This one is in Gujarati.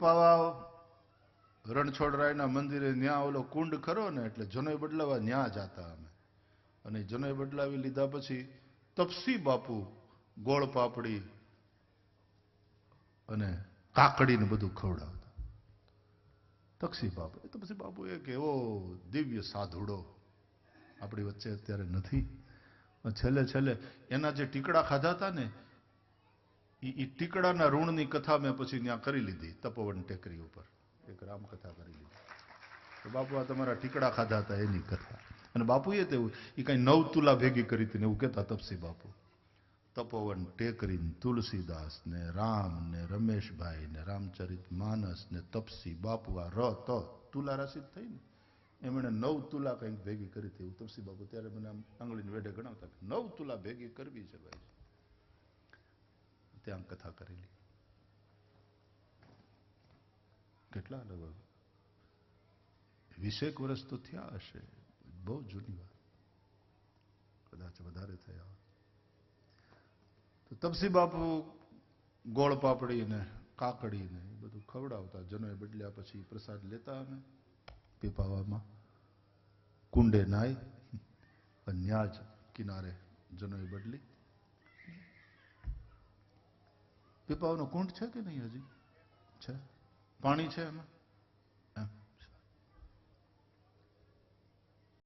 પીપાવાવ રણછોડરાયના મંદિરે ન્યા ઓલો કુંડ ખરો ને એટલે જનોય બદલાવા ન્યા જાતા અમે. અને જનોય બદલાવી લીધા પછી તપસી બાપુ ગોળ પાપડી અને કાકડીને બધું ખવડાવતા. તપસી બાપુ એ તો પછી બાપુ એક એવો દિવ્ય સાધુડો આપણી વચ્ચે અત્યારે નથી. છેલ્લે છેલ્લે એના જે ટીકડા ખાધા હતા ને એ ટીકડાના ઋણની કથા મેં પછી ત્યાં કરી લીધી તપોવન ટેકરી ઉપર. એક રામકથા કરી લીધી. તો બાપુ આ તમારા ટીકડા ખાધા હતા એની કથા. અને બાપુએ તેવું એ કઈ 9 તુલા ભેગી કરી હતી ને એવું કહેતા તપસી બાપુ. તપોવન ટેકરી તુલસીદાસ ને રામ ને રમેશભાઈ ને રામચરિત માનસ ને તપસી બાપુ આ તુલા રાશિ થઈ ને એમણે 9 તુલા કંઈક ભેગી કરી હતી એવું તપસી બાપુ ત્યારે મને આમ આંગળીની વેઢે ગણાવતા 9 તુલા ભેગી કરવી છે ભાઈ. ત્યાં કથા કરેલી. કેટલા લગભગ 20 વર્ષ તો થયા હશે. બહુ જૂની વાત, કદાચ વધારે થયા. તો તપસી બાપુ ગોળ પાપડી ને કાકડી ને બધું ખવડાવતા. જનોય બદલ્યા પછી પ્રસાદ લેતા અમે પીપાવામાં કુંડે નાય ન્યા જ કિનારે જનોય બદલી. પીપાવાનો કુંડ છે કે નહીં હજી છે? પાણી છે એમાં?